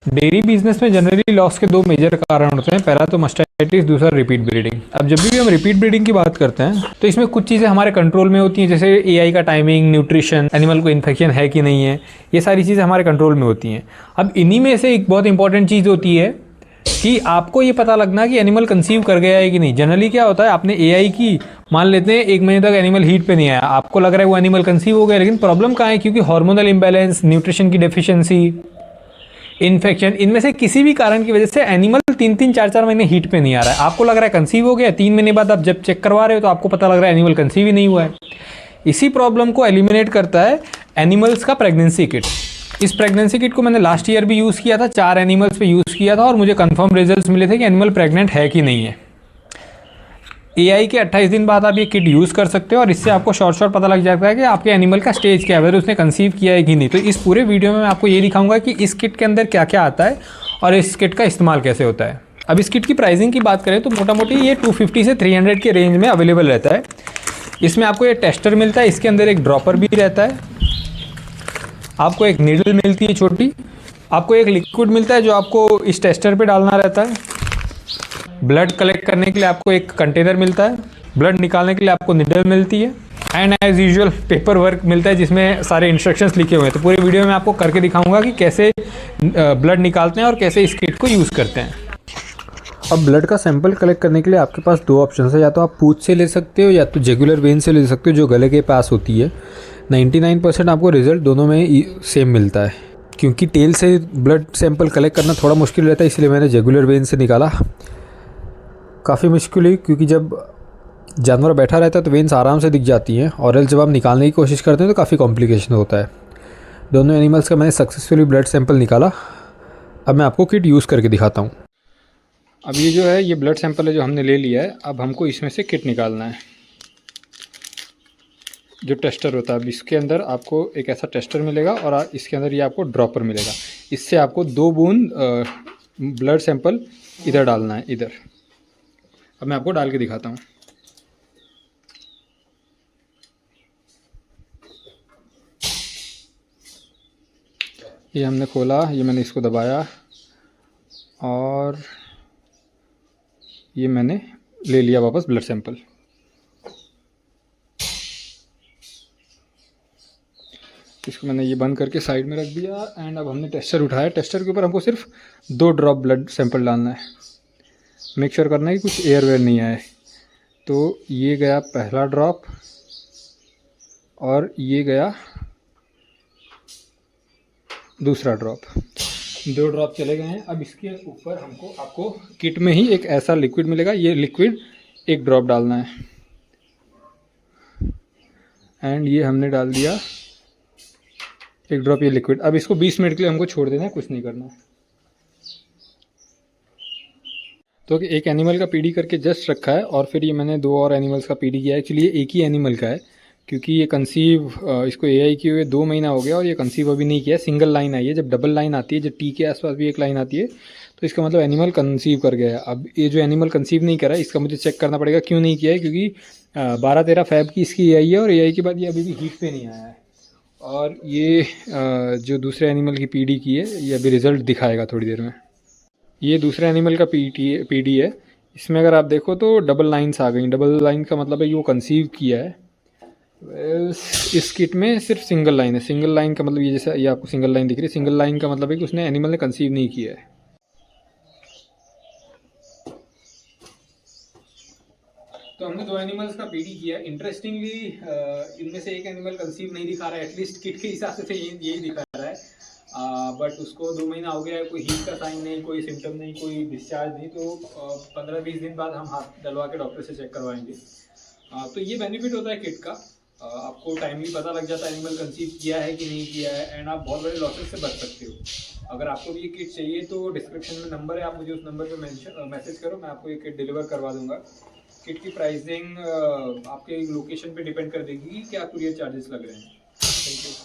Dairy business में generally loss के दो मेजर कारण होते हैं। पहला तो मास्टाइटिस, दूसरा रिपीट ब्रीडिंग। अब जब भी हम रिपीट ब्रीडिंग की बात करते हैं तो इसमें कुछ चीज़ें हमारे कंट्रोल में होती हैं, जैसे एआई का टाइमिंग, न्यूट्रिशन, एनिमल को इन्फेक्शन है कि नहीं है, ये सारी चीज़ें हमारे कंट्रोल में होती हैं। अब इन्हीं में से एक बहुत इंपॉर्टेंट चीज़ होती है कि आपको ये पता लगना कि एनिमल कंसीव कर गया है कि नहीं। जनरली क्या होता है, आपने एआई की, मान लेते हैं 1 महीने तक एनिमल हीट पे नहीं आया, आपको लग रहा है वो एनिमल कंसीव हो गया, लेकिन प्रॉब्लम कहाँ है? क्योंकि हार्मोनल इम्बैलेंस, न्यूट्रिशन की डेफिशिएंसी, इन्फेक्शन, इनमें से किसी भी कारण की वजह से एनिमल 3-3, 4-4 महीने हीट पे नहीं आ रहा है। आपको लग रहा है कंसीव हो गया, 3 महीने बाद आप जब चेक करवा रहे हो तो आपको पता लग रहा है एनिमल कंसीव ही नहीं हुआ है। इसी प्रॉब्लम को एलिमिनेट करता है एनिमल्स का प्रेगनेंसी किट। इस प्रेगनेंसी किट को मैंने लास्ट ईयर भी यूज़ किया था, 4 एनिमल्स पे यूज़ किया था और मुझे कंफर्म रिजल्ट्स मिले थे कि एनिमल प्रेग्नेंट है कि नहीं है। एआई के 28 दिन बाद आप ये किट यूज़ कर सकते हो और इससे आपको शॉर्ट पता लग जाता है कि आपके एनिमल का स्टेज क्या है, वैसे उसने कंसीव किया है कि नहीं। तो इस पूरे वीडियो में मैं आपको ये दिखाऊंगा कि इस किट के अंदर क्या क्या आता है और इस किट का इस्तेमाल कैसे होता है। अब इस किट की प्राइसिंग की बात करें तो मोटा मोटी ये 250 से 300 के रेंज में अवेलेबल रहता है। इसमें आपको ये टेस्टर मिलता है, इसके अंदर एक ड्रॉपर भी रहता है, आपको एक नीडल मिलती है छोटी, आपको एक लिक्विड मिलता है जो आपको इस टेस्टर पे डालना रहता है, ब्लड कलेक्ट करने के लिए आपको एक कंटेनर मिलता है, ब्लड निकालने के लिए आपको निडल मिलती है, and as usual paper work मिलता है जिसमें सारे इंस्ट्रक्शंस लिखे हुए हैं। तो पूरे वीडियो में आपको करके दिखाऊंगा कि कैसे ब्लड निकालते हैं और कैसे इस किट को यूज़ करते हैं। अब ब्लड का सैंपल कलेक्ट करने के लिए आपके पास दो ऑप्शन है, या तो आप पूंछ से ले सकते हो या तो जुगुलर वेन से ले सकते हो जो गले के पास होती है। 99% आपको रिजल्ट दोनों में सेम मिलता है। क्योंकि टेल से ब्लड सैंपल कलेक्ट करना थोड़ा मुश्किल रहता है, इसलिए मैंने जुगुलर वेन से निकाला। काफ़ी मुश्किल हुई क्योंकि जब जानवर बैठा रहता है तो वेन्स आराम से दिख जाती हैं, और जब आप निकालने की कोशिश करते हैं तो काफ़ी कॉम्प्लिकेशन होता है। दोनों एनिमल्स का मैंने सक्सेसफुली ब्लड सैंपल निकाला। अब मैं आपको किट यूज़ करके दिखाता हूँ। अब ये जो है, ये ब्लड सैंपल है जो हमने ले लिया है। अब हमको इसमें से किट निकालना है, जो टेस्टर होता है। अब इसके अंदर आपको एक ऐसा टेस्टर मिलेगा और इसके अंदर ये आपको ड्रॉपर मिलेगा। इससे आपको 2 बूंद ब्लड सैंपल इधर डालना है, इधर। अब मैं आपको डाल के दिखाता हूँ। ये हमने खोला, ये मैंने इसको दबाया और ये मैंने ले लिया वापस ब्लड सैंपल। इसको मैंने ये बंद करके साइड में रख दिया एंड अब हमने टेस्टर उठाया। टेस्टर के ऊपर हमको सिर्फ 2 ड्रॉप ब्लड सैंपल डालना है। मेक श्योर करना है कि कुछ एयर वेयर नहीं आए। तो ये गया पहला ड्रॉप और ये गया दूसरा ड्रॉप। 2 ड्रॉप चले गए हैं। अब इसके ऊपर आपको किट में ही एक ऐसा लिक्विड मिलेगा। ये लिक्विड 1 ड्रॉप डालना है एंड ये हमने डाल दिया 1 ड्रॉप ये लिक्विड। अब इसको 20 मिनट के लिए हमको छोड़ देना है, कुछ नहीं करना है। तो एक एनिमल का पीडी करके जस्ट रखा है और फिर ये मैंने 2 और एनिमल्स का पीडी किया है। एक्चुअली ये एक ही एनिमल का है क्योंकि ये कंसीव इसको एआई किए हुए 2 महीना हो गया और ये कंसीव अभी नहीं किया। सिंगल लाइन आई है। जब डबल लाइन आती है, जब टी के आसपास भी एक लाइन आती है, तो इसका मतलब एनिमल कंसीव कर गया है। अब ये जो एनिमल कंसीव नहीं करा है, इसका मुझे चेक करना पड़ेगा क्यों नहीं किया है, क्योंकि 12-13 फ़ैब की इसकी एआई है और एआई के बाद ये अभी भी हीट पे नहीं आया है। और ये जो दूसरे एनिमल की पीडी की है, ये अभी रिज़ल्ट दिखाएगा थोड़ी देर में। ये दूसरे एनिमल का पीडी है। इसमें अगर आप देखो तो डबल लाइन्स आ गई। डबल लाइन का मतलब है कि वो कंसीव किया है। इस किट में सिर्फ सिंगल लाइन है। सिंगल लाइन का मतलब ये, जैसा ये आपको सिंगल लाइन दिख रही है, सिंगल लाइन का मतलब है कि उसने एनिमल ने कंसीव नहीं किया है। तो हमने 2 एनिमल्स का पीडी किया। इंटरेस्टिंगली इनमें से एक एनिमल कंसीव नहीं दिखा रहा है, एटलीस्ट किट के हिसाब से यही दिखा रहा है। बट उसको 2 महीना हो गया है, कोई हीट का साइन नहीं, कोई सिम्टम नहीं, कोई डिस्चार्ज नहीं। तो 15-20 दिन बाद हम हाथ डलवा के डॉक्टर से चेक करवाएंगे। तो ये बेनिफिट होता है किट का। आपको टाइमली पता लग जाता है एनिमल कंसीव किया है कि नहीं किया है, एंड आप बहुत बड़े लॉसेस से बच सकते हो। अगर आपको भी ये किट चाहिए तो डिस्क्रिप्शन में नंबर है, आप मुझे उस नंबर पे मैसेज करो, मैं आपको ये किट डिलीवर करवा दूंगा। किट की प्राइसिंग आपके लोकेशन पे डिपेंड कर देगी कि क्या कुरियर चार्जेस लग रहे हैं। Thank you.